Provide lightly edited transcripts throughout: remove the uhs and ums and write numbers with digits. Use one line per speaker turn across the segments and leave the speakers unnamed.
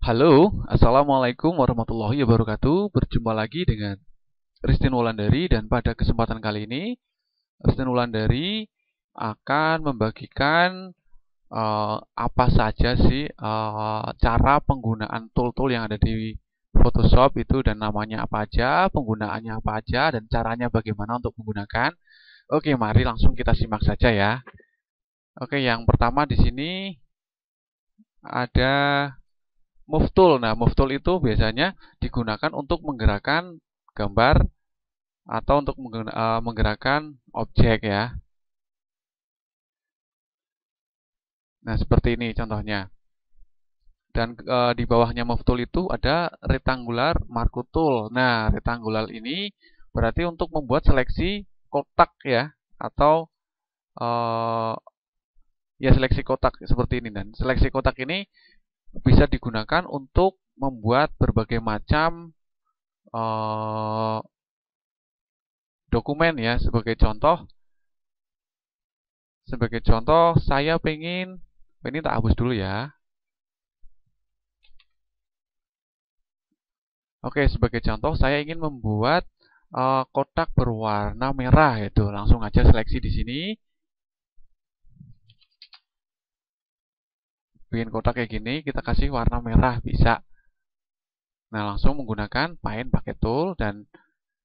Halo, Assalamualaikum warahmatullahi wabarakatuh. Berjumpa lagi dengan Ristin Wulandari dan pada kesempatan kali ini Ristin Wulandari akan membagikan apa saja sih cara penggunaan tool-tool yang ada di Photoshop itu dan namanya apa aja, penggunaannya apa aja, dan caranya bagaimana untuk menggunakan. Oke, mari langsung kita simak saja ya. Oke, yang pertama di sini ada Move Tool. Nah, Move Tool itu biasanya digunakan untuk menggerakkan gambar atau untuk menggerakkan objek ya. Nah, seperti ini contohnya. Dan di bawahnya Move Tool itu ada Rectangular Marquee Tool. Nah, Rectangular ini berarti untuk membuat seleksi kotak ya, atau uh, ya seleksi kotak seperti ini. Dan seleksi kotak ini bisa digunakan untuk membuat berbagai macam dokumen ya. Sebagai contoh saya pengen ini tak hapus dulu ya. Oke, sebagai contoh saya ingin membuat kotak berwarna merah itu. Langsung aja seleksi di sini. Bikin kotak kayak gini, kita kasih warna merah bisa. Nah, langsung menggunakan pakai tool dan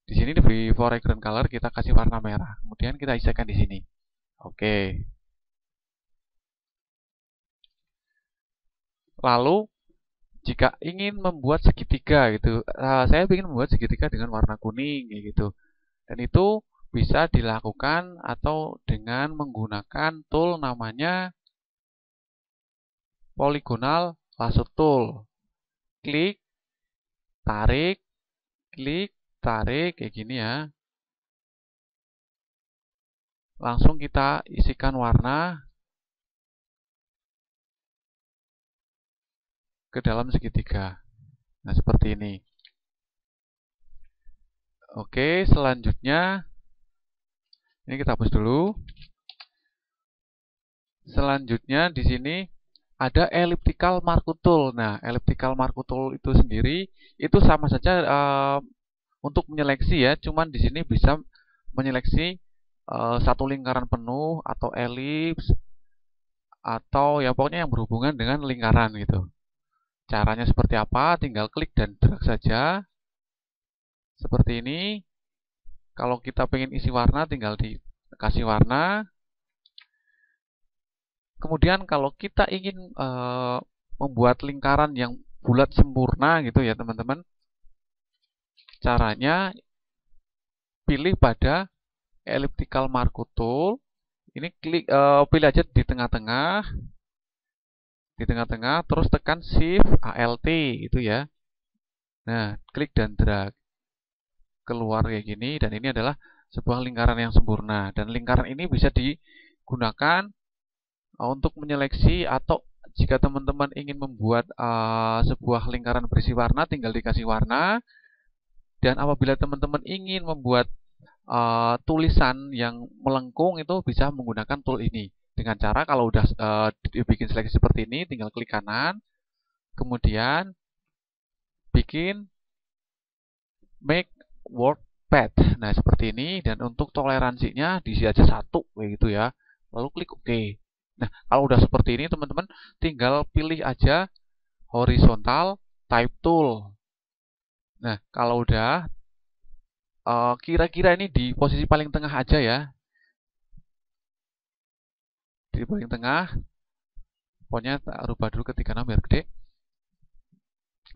di sini di foreground color kita kasih warna merah. Kemudian kita isikan di sini. Oke. Lalu jika ingin membuat segitiga gitu, saya ingin membuat segitiga dengan warna kuning gitu. Dan itu bisa dilakukan atau dengan menggunakan tool namanya Polygonal Lasso Tool. Klik, tarik, klik, tarik kayak gini ya. Langsung kita isikan warna ke dalam segitiga. Nah, seperti ini. Oke, selanjutnya ini kita hapus dulu. Selanjutnya di sini ada elliptical marquee tool. Nah, elliptical marquee tool itu sendiri itu sama saja untuk menyeleksi ya, cuman di sini bisa menyeleksi satu lingkaran penuh atau elips atau ya pokoknya yang berhubungan dengan lingkaran gitu. Caranya seperti apa? Tinggal klik dan drag saja. Seperti ini. Kalau kita pengen isi warna tinggal dikasih warna. Kemudian kalau kita ingin membuat lingkaran yang bulat sempurna gitu ya teman-teman. Caranya pilih pada elliptical marquee tool. Ini pilih aja di tengah-tengah. Di tengah-tengah terus tekan Shift Alt itu ya. Nah, klik dan drag keluar kayak gini dan ini adalah sebuah lingkaran yang sempurna dan lingkaran ini bisa digunakan untuk menyeleksi atau jika teman-teman ingin membuat sebuah lingkaran berisi warna tinggal dikasih warna dan apabila teman-teman ingin membuat tulisan yang melengkung itu bisa menggunakan tool ini dengan cara kalau udah dibikin seleksi seperti ini tinggal klik kanan kemudian bikin make word path. Nah, seperti ini dan untuk toleransinya diisi aja 1 kayak gitu ya. Lalu klik OK. Nah, kalau udah seperti ini teman-teman tinggal pilih aja horizontal type tool. Nah, kalau udah kira-kira ini di posisi paling tengah aja ya. Di paling tengah. Pokoknya rubah dulu ketikkan biar gede.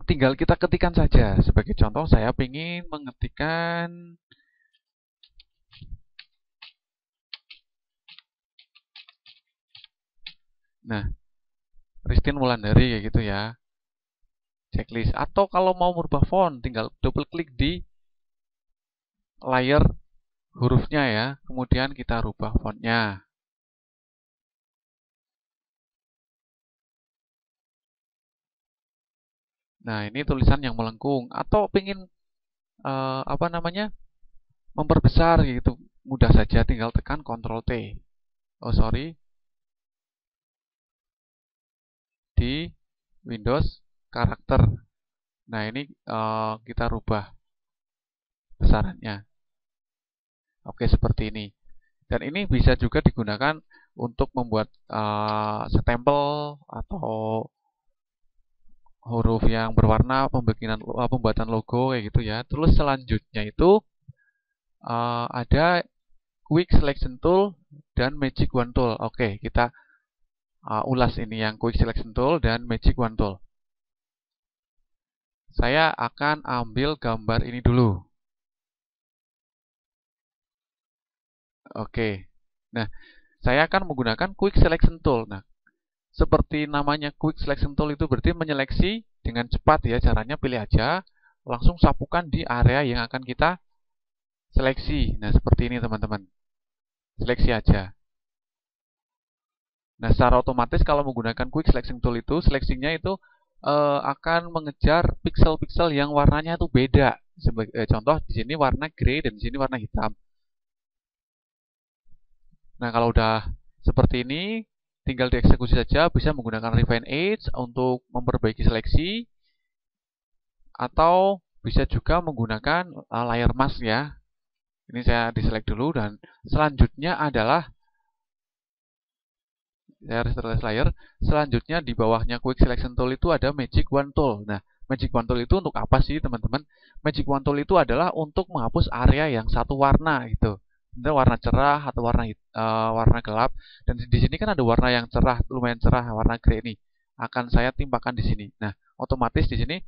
Tinggal kita ketikkan saja. Sebagai contoh saya ingin mengetikkan nah, Ristin Wulandari kayak gitu ya. Checklist. Atau kalau mau merubah font, tinggal double klik di layer hurufnya ya. Kemudian kita rubah fontnya. Nah, ini tulisan yang melengkung. Atau pengen apa namanya memperbesar gitu. Mudah saja, tinggal tekan Ctrl T. Oh sorry, di Windows karakter. Nah, ini kita rubah besarannya. Oke, seperti ini. Dan ini bisa juga digunakan untuk membuat stempel atau huruf yang berwarna, pembuatan logo kayak gitu ya. Terus selanjutnya itu ada Quick Selection Tool dan Magic Wand Tool. Oke, kita ulas ini yang Quick Selection Tool dan Magic Wand Tool. Saya akan ambil gambar ini dulu. Oke. Nah, saya akan menggunakan Quick Selection Tool. Nah, seperti namanya Quick Selection Tool itu berarti menyeleksi dengan cepat ya. Caranya pilih aja, langsung sapukan di area yang akan kita seleksi. Nah, seperti ini teman-teman. Seleksi aja. Nah, secara otomatis kalau menggunakan Quick Selection Tool itu, seleksinya itu akan mengejar pixel-pixel yang warnanya itu beda. Contoh di sini warna grey dan di sini warna hitam. Nah, kalau udah seperti ini, tinggal dieksekusi saja. Bisa menggunakan Refine Edge untuk memperbaiki seleksi, atau bisa juga menggunakan layer mask ya. Ini saya diselect dulu, dan selanjutnya adalah saya restore layer. Selanjutnya di bawahnya Quick Selection Tool itu ada Magic Wand Tool. Nah, Magic Wand Tool itu untuk apa sih teman-teman? Magic Wand Tool itu adalah untuk menghapus area yang satu warna gitu. Misalnya warna cerah atau warna gelap. Dan di sini kan ada warna yang cerah, lumayan cerah, warna grey ini. Akan saya timpakan di sini. Nah, otomatis di sini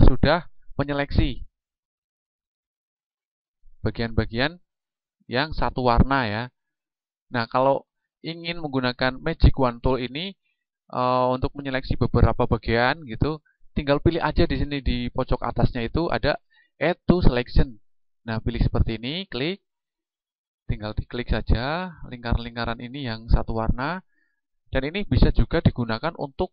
sudah menyeleksi bagian-bagian yang satu warna ya. Nah, kalau ingin menggunakan Magic Wand Tool ini untuk menyeleksi beberapa bagian gitu, tinggal pilih aja di sini di pojok atasnya itu ada Add to Selection. Nah, pilih seperti ini, klik, tinggal diklik saja lingkaran-lingkaran ini yang satu warna. Dan ini bisa juga digunakan untuk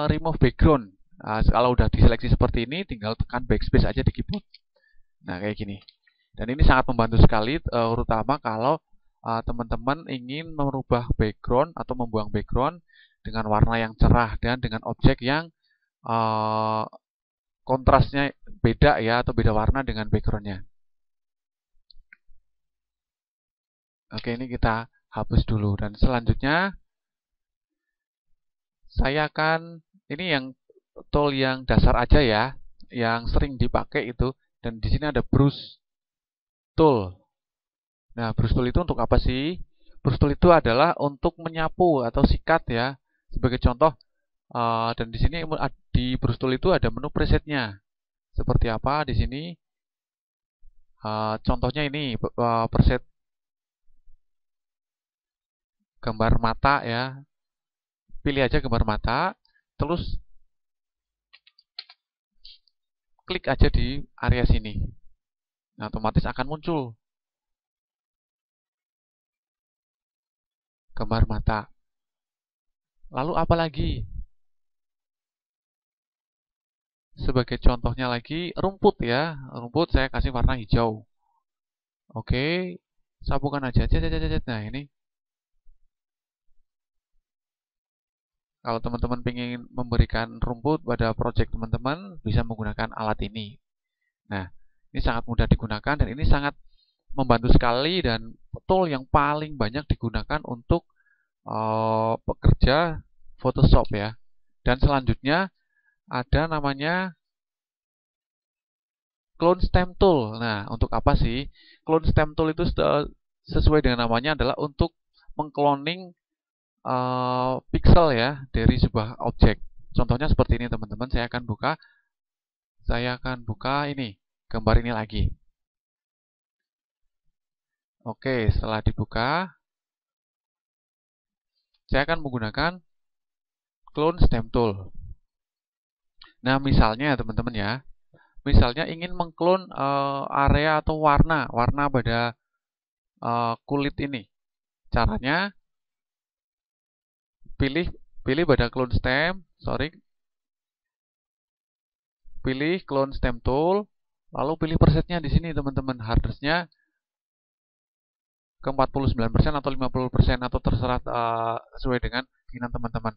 remove background. Nah, kalau udah diseleksi seperti ini, tinggal tekan backspace aja di keyboard. Nah, kayak gini. Dan ini sangat membantu sekali, terutama kalau teman-teman ingin merubah background atau membuang background dengan warna yang cerah dan dengan objek yang kontrasnya beda ya, atau beda warna dengan backgroundnya. Oke, ini kita hapus dulu. Dan selanjutnya saya akan, ini yang tool yang dasar aja ya, yang sering dipakai itu. Dan di sini ada Brush Tool. Nah, Brush Tool itu untuk apa sih? Brush Tool itu adalah untuk menyapu atau sikat ya. Sebagai contoh, dan di sini di Brush Tool itu ada menu presetnya. Seperti apa di sini? Contohnya ini preset gambar mata ya. Pilih aja gambar mata, terus klik aja di area sini. Nah, otomatis akan muncul gambar mata. Lalu apa lagi? Sebagai contohnya lagi, rumput ya. Rumput saya kasih warna hijau. Oke, sapukan aja. Nah, ini. Kalau teman-teman ingin memberikan rumput pada project teman-teman, bisa menggunakan alat ini. Nah, ini sangat mudah digunakan dan ini sangat membantu sekali, dan tool yang paling banyak digunakan untuk pekerja Photoshop ya. Dan selanjutnya ada namanya Clone Stamp Tool. Nah, untuk apa sih? Clone Stamp Tool itu sesuai dengan namanya adalah untuk mengcloning pixel ya dari sebuah objek. Contohnya seperti ini teman-teman. Saya akan buka ini, gambar ini lagi. Oke, setelah dibuka, saya akan menggunakan Clone Stamp Tool. Nah, misalnya teman-teman ya, misalnya ingin mengklon area atau warna pada kulit ini. Caranya pilih pada clone stamp, pilih clone stamp tool, lalu pilih presetnya di sini teman-teman, hardness-nya ke 49% atau 50% atau terserah sesuai dengan keinginan teman-teman.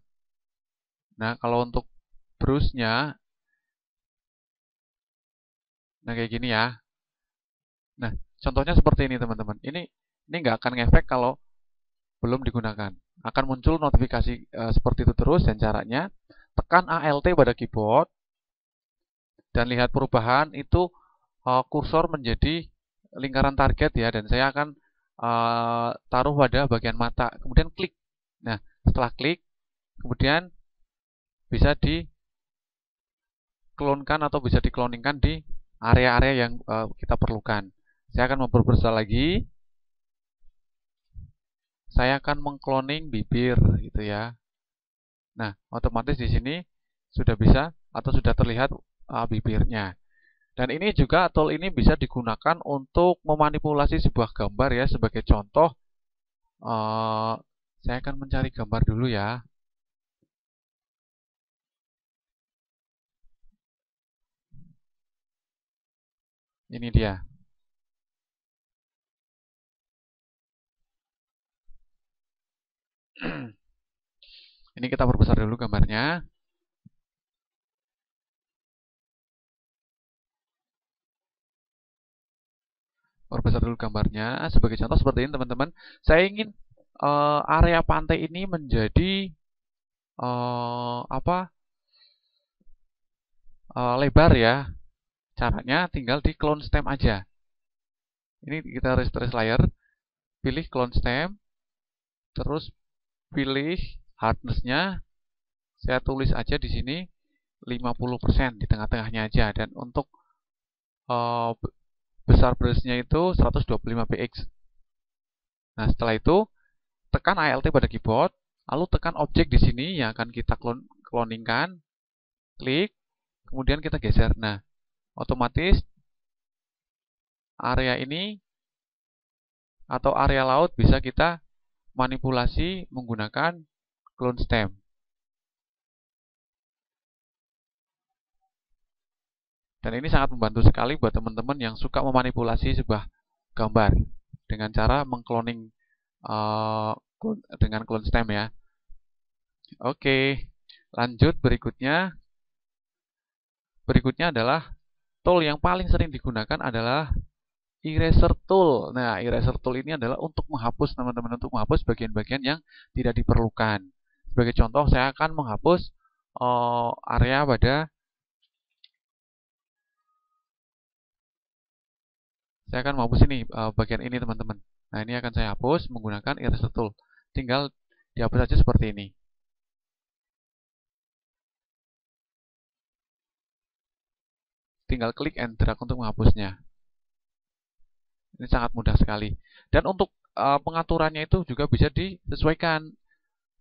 Nah, kalau untuk brush-nya, nah kayak gini ya. Nah, contohnya seperti ini teman-teman. Ini nggak akan ngefek kalau belum digunakan. Akan muncul notifikasi seperti itu terus, dan caranya tekan Alt pada keyboard dan lihat perubahan itu kursor menjadi lingkaran target ya, dan saya akan taruh pada bagian mata, kemudian klik. Nah, setelah klik, kemudian bisa diklonkan atau bisa dikloningkan di area-area yang kita perlukan. Saya akan memperbesar lagi. Saya akan mengkloning bibir gitu ya. Nah, otomatis di sini sudah bisa atau sudah terlihat bibirnya. Dan ini juga tool ini bisa digunakan untuk memanipulasi sebuah gambar ya. Sebagai contoh, saya akan mencari gambar dulu ya. Ini dia. Ini kita perbesar dulu gambarnya. Perbesar dulu gambarnya. Sebagai contoh seperti ini teman-teman. Saya ingin area pantai ini menjadi lebar ya. Caranya tinggal di clone stem aja. Ini kita restore layer, pilih clone stem, terus pilih hardness-nya. Saya tulis aja di sini 50% di tengah-tengahnya aja, dan untuk besar brush-nya itu 125 px. Nah, setelah itu tekan Alt pada keyboard, lalu tekan objek di sini yang akan kita cloningkan, klik, kemudian kita geser. Nah, otomatis area ini atau area laut bisa kita manipulasi menggunakan clone stem. Dan ini sangat membantu sekali buat teman-teman yang suka memanipulasi sebuah gambar dengan cara mengcloning dengan clone stem ya. Oke, lanjut berikutnya. Berikutnya adalah tool yang paling sering digunakan adalah eraser tool. Nah, eraser tool ini adalah untuk menghapus teman-teman, untuk menghapus bagian-bagian yang tidak diperlukan. Sebagai contoh, saya akan menghapus area pada saya akan menghapus ini bagian ini teman-teman. Nah, ini akan saya hapus menggunakan eraser tool. Tinggal dihapus saja seperti ini. Tinggal klik and drag untuk menghapusnya. Ini sangat mudah sekali. Dan untuk pengaturannya itu juga bisa disesuaikan.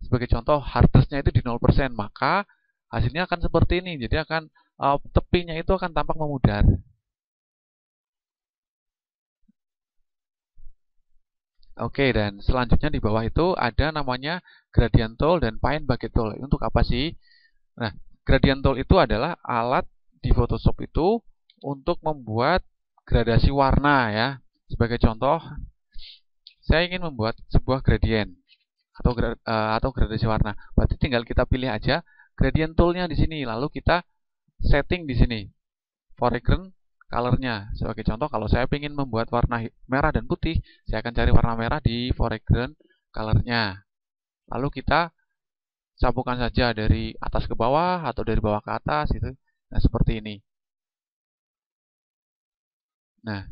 Sebagai contoh, hardness-nya itu di 0%, maka hasilnya akan seperti ini. Jadi akan tepinya itu akan tampak memudar. Oke, dan selanjutnya di bawah itu ada namanya gradient tool dan paint bucket tool. Untuk apa sih? Nah, gradient tool itu adalah alat di Photoshop itu untuk membuat gradasi warna ya. Sebagai contoh, saya ingin membuat sebuah gradient atau gradasi warna. Berarti tinggal kita pilih aja gradient tool-nya di sini, lalu kita setting di sini foreground color-nya. Sebagai contoh, kalau saya ingin membuat warna merah dan putih, saya akan cari warna merah di foreground color-nya. Lalu kita sapukan saja dari atas ke bawah atau dari bawah ke atas gitu. Nah, seperti ini. Nah,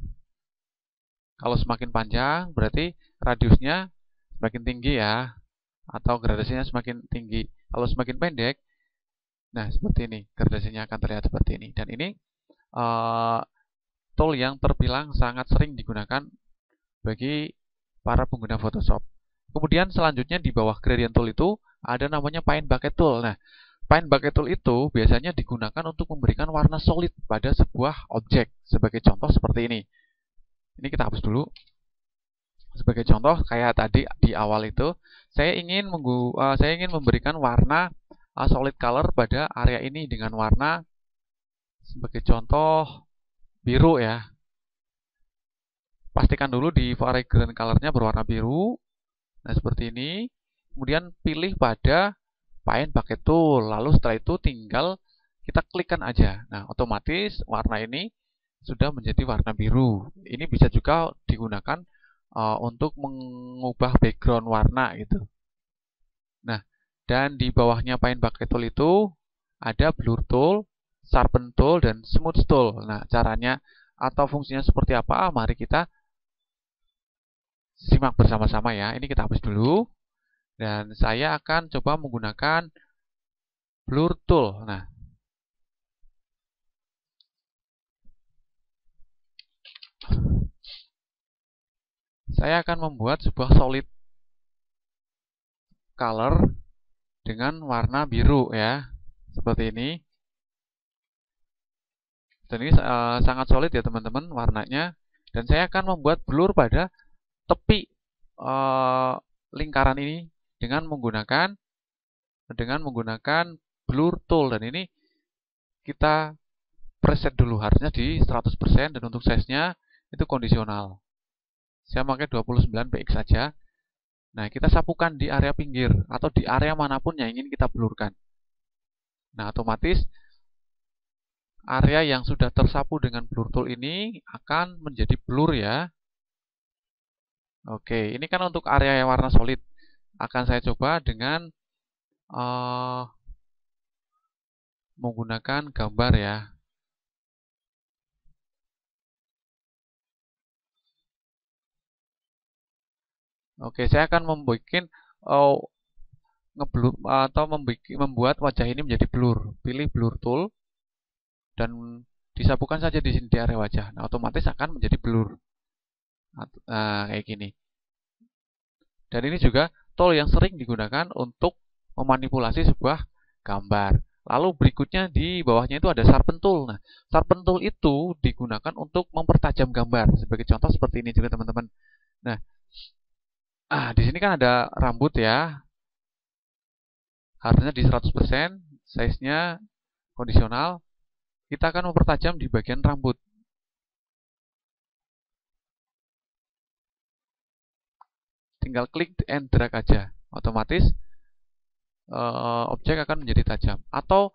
kalau semakin panjang berarti radiusnya semakin tinggi ya, atau gradasinya semakin tinggi. Kalau semakin pendek, nah seperti ini, gradasinya akan terlihat seperti ini. Dan ini tool yang terbilang sangat sering digunakan bagi para pengguna Photoshop. Kemudian selanjutnya di bawah gradient tool itu ada namanya paint bucket tool. Nah, paint bucket tool itu biasanya digunakan untuk memberikan warna solid pada sebuah objek. Sebagai contoh seperti ini. Ini kita hapus dulu. Sebagai contoh kayak tadi di awal itu, saya ingin memberikan warna solid color pada area ini dengan warna sebagai contoh biru ya. Pastikan dulu di foreground color-nya berwarna biru. Nah, seperti ini. Kemudian pilih pada Find pakai tool. Lalu setelah itu tinggal kita klikkan aja. Nah, otomatis warna ini sudah menjadi warna biru. Ini bisa juga digunakan untuk mengubah background warna gitu. Nah, dan di bawahnya Find pakai tool itu ada blur tool, sharpen tool, dan smooth tool. Nah, caranya atau fungsinya seperti apa? Mari kita simak bersama-sama ya. Ini kita hapus dulu. Dan saya akan coba menggunakan blur tool. Nah, saya akan membuat sebuah solid color dengan warna biru ya. Seperti ini. Dan ini sangat solid ya teman-teman warnanya. Dan saya akan membuat blur pada tepi lingkaran ini dengan menggunakan blur tool. Dan ini kita preset dulu, harusnya di 100% dan untuk size-nya itu kondisional. Saya pakai 29 px saja. Nah, kita sapukan di area pinggir atau di area manapun yang ingin kita blurkan. Nah, otomatis area yang sudah tersapu dengan blur tool ini akan menjadi blur ya. Oke, ini kan untuk area yang warna solid. Akan saya coba dengan menggunakan gambar ya. Oke, saya akan membuat wajah ini menjadi blur. Pilih blur tool dan disapukan saja di sini di area wajah. Nah, otomatis akan menjadi blur. Nah, kayak gini. Dan ini juga tool yang sering digunakan untuk memanipulasi sebuah gambar. Lalu berikutnya di bawahnya itu ada sharpen tool. Nah, sharpen tool itu digunakan untuk mempertajam gambar. Sebagai contoh seperti ini juga teman-teman. Nah, di sini kan ada rambut ya. Harusnya di 100%, size-nya kondisional. Kita akan mempertajam di bagian rambut. Tinggal klik and drag aja. Otomatis objek akan menjadi tajam. Atau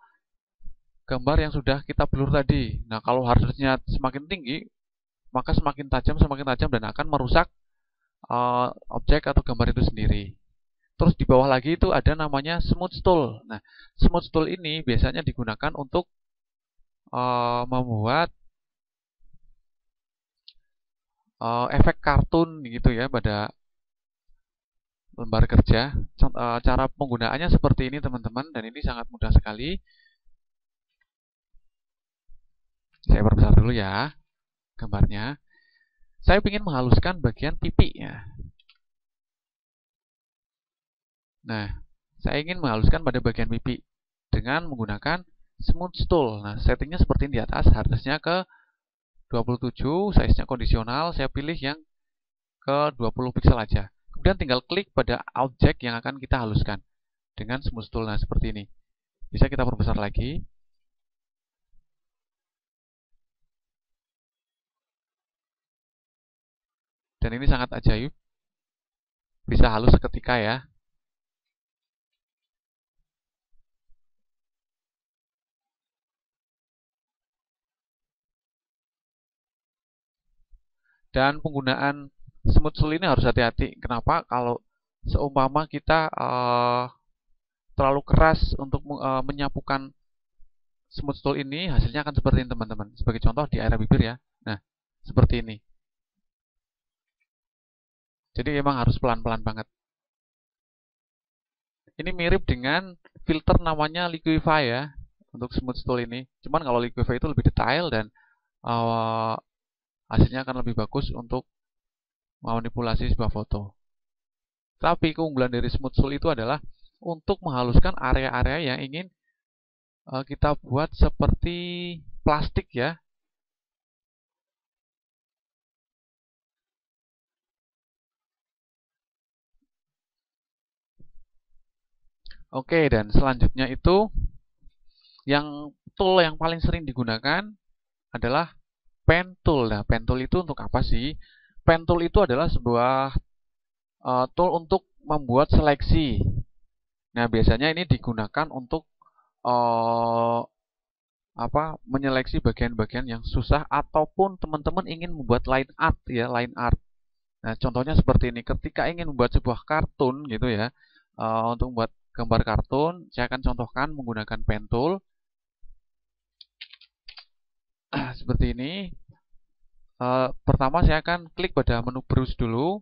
gambar yang sudah kita blur tadi. Nah, kalau harusnya semakin tinggi, maka semakin tajam dan akan merusak objek atau gambar itu sendiri. Terus di bawah lagi itu ada namanya smooth tool. Nah, smooth tool ini biasanya digunakan untuk membuat efek kartun gitu ya pada lembar kerja. Cara penggunaannya seperti ini teman-teman, dan ini sangat mudah sekali. Saya perbesar dulu ya gambarnya. Saya ingin menghaluskan bagian pipinya. Nah, saya ingin menghaluskan pada bagian pipi dengan menggunakan smooth tool. Nah, settingnya seperti ini di atas, harusnya ke 27, size-nya kondisional. Saya pilih yang ke 20 pixel aja. Kemudian tinggal klik pada objek yang akan kita haluskan dengan smooth tool. Nah, seperti ini. Bisa kita perbesar lagi. Dan ini sangat ajaib. Bisa halus seketika ya. Dan penggunaan smooth tool ini harus hati-hati. Kenapa? Kalau seumpama kita terlalu keras untuk menyapukan smooth tool ini, hasilnya akan seperti ini teman-teman. Sebagai contoh di area bibir ya. Nah, seperti ini. Jadi memang harus pelan-pelan banget. Ini mirip dengan filter namanya Liquify ya, untuk smooth tool ini. Cuman kalau Liquify itu lebih detail dan hasilnya akan lebih bagus untuk memanipulasi sebuah foto. Tapi keunggulan dari smooth tool itu adalah untuk menghaluskan area-area yang ingin kita buat seperti plastik ya. Oke, dan selanjutnya itu yang tool yang paling sering digunakan adalah pen tool. Nah, pen tool itu untuk apa sih? Pen tool itu adalah sebuah tool untuk membuat seleksi Nah, biasanya ini digunakan untuk menyeleksi bagian-bagian yang susah ataupun teman-teman ingin membuat line art ya, line art. Nah, contohnya seperti ini. Ketika ingin membuat sebuah kartun gitu ya, untuk membuat gambar kartun, saya akan contohkan menggunakan pen tool seperti ini. Pertama saya akan klik pada menu brush dulu,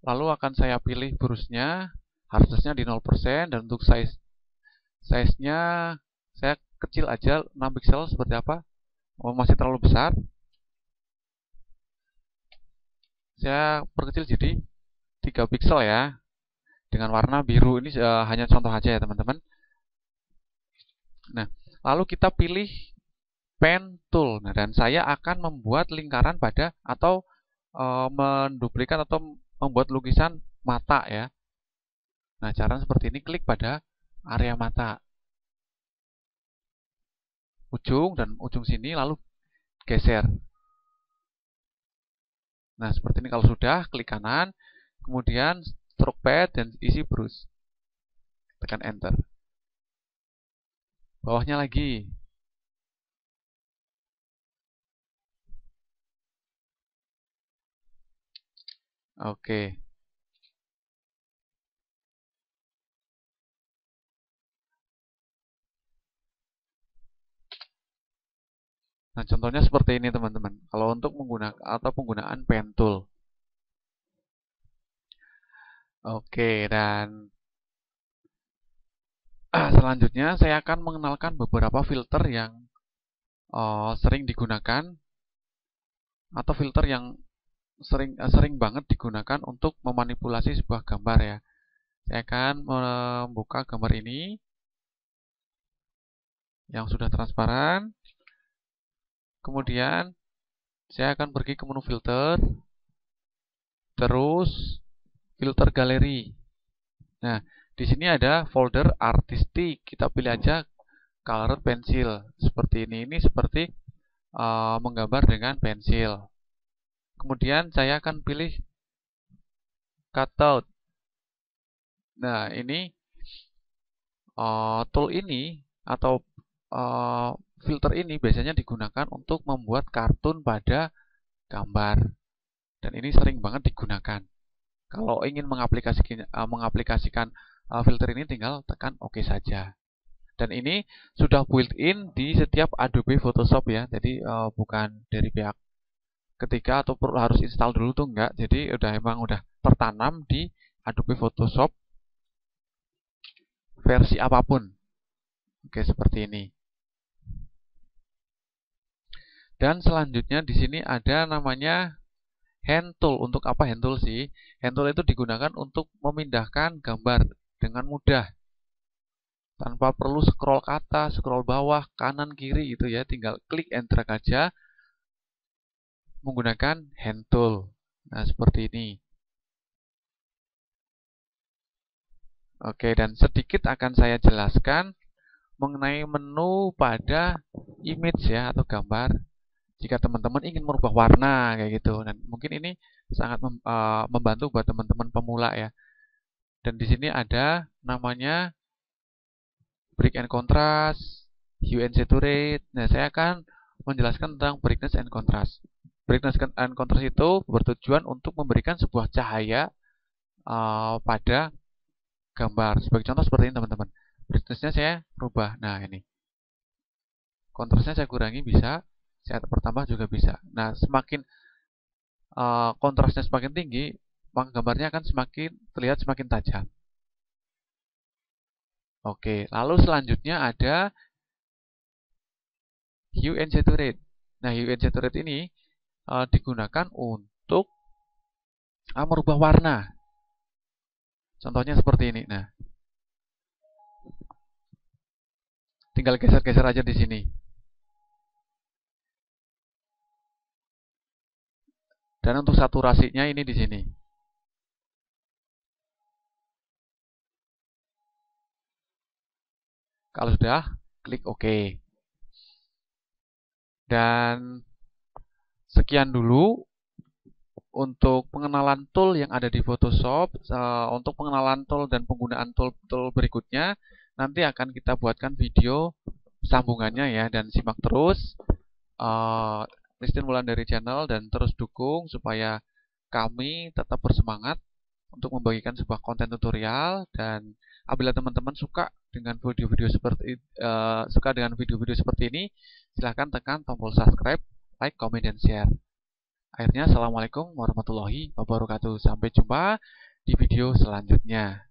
lalu akan saya pilih brushnya, hardness-nya di 0%, dan untuk size-nya saya kecil aja, 6 pixel seperti apa. Oh, masih terlalu besar. Saya perkecil jadi 3 pixel ya, dengan warna biru. Ini hanya contoh aja ya teman-teman. Nah, lalu kita pilih pen tool. Nah, dan saya akan membuat lingkaran pada atau menduplikat atau membuat lukisan mata ya. Nah, cara seperti ini, klik pada area mata, ujung dan ujung sini, lalu geser. Nah, seperti ini. Kalau sudah, klik kanan, kemudian stroke pad dan isi brush. Tekan enter. Bawahnya lagi. Oke. Nah, contohnya seperti ini teman-teman. Kalau untuk menggunakan atau penggunaan pen tool. Oke, dan selanjutnya saya akan mengenalkan beberapa filter yang sering digunakan atau filter yang sering banget digunakan untuk memanipulasi sebuah gambar ya. Saya akan membuka gambar ini yang sudah transparan. Kemudian saya akan pergi ke menu filter, terus filter galeri. Nah, di sini ada folder artistik. Kita pilih aja color pensil seperti ini. Ini seperti menggambar dengan pensil. Kemudian saya akan pilih cutout. Nah, ini tool ini atau filter ini biasanya digunakan untuk membuat kartun pada gambar. Dan ini sering banget digunakan. Kalau ingin mengaplikasikan filter ini, tinggal tekan OK saja. Dan ini sudah built-in di setiap Adobe Photoshop ya. Jadi bukan dari pihak ketiga atau perlu harus install dulu tuh enggak. Jadi emang udah tertanam di Adobe Photoshop versi apapun. Oke, seperti ini. Dan selanjutnya di sini ada namanya hand tool. Untuk apa hand tool sih? Hand tool itu digunakan untuk memindahkan gambar dengan mudah. Tanpa perlu scroll ke atas, scroll bawah, kanan, kiri gitu ya. Tinggal klik and drag aja menggunakan hand tool. Nah, seperti ini. Oke, dan sedikit akan saya jelaskan mengenai menu pada image ya atau gambar. Jika teman-teman ingin merubah warna kayak gitu, dan mungkin ini sangat membantu buat teman-teman pemula ya. Dan di sini ada namanya break and contrast, hue and saturate. Nah, saya akan menjelaskan tentang brightness and contrast. Brightness and contrast itu bertujuan untuk memberikan sebuah cahaya pada gambar. Sebagai contoh seperti ini teman-teman. Brightness-nya saya rubah. Nah, ini. Kontrasnya saya kurangi bisa, saya pertambah juga bisa. Nah, semakin kontrasnya semakin tinggi, maka gambarnya akan semakin terlihat semakin tajam. Oke, lalu selanjutnya ada hue and saturate. Nah, hue and saturate ini digunakan untuk merubah warna. Contohnya seperti ini. Nah, tinggal geser-geser aja di sini. Dan untuk saturasinya ini di sini. Kalau sudah, klik OK. Dan sekian dulu untuk pengenalan tool yang ada di Photoshop. Untuk pengenalan tool dan penggunaan tool berikutnya nanti akan kita buatkan video sambungannya ya, dan simak terus Christine Wulandari Channel dan terus dukung supaya kami tetap bersemangat untuk membagikan sebuah konten tutorial. Dan apabila teman-teman suka dengan video-video seperti ini, silahkan tekan tombol subscribe, like, comment, dan share. Akhirnya, assalamualaikum warahmatullahi wabarakatuh. Sampai jumpa di video selanjutnya.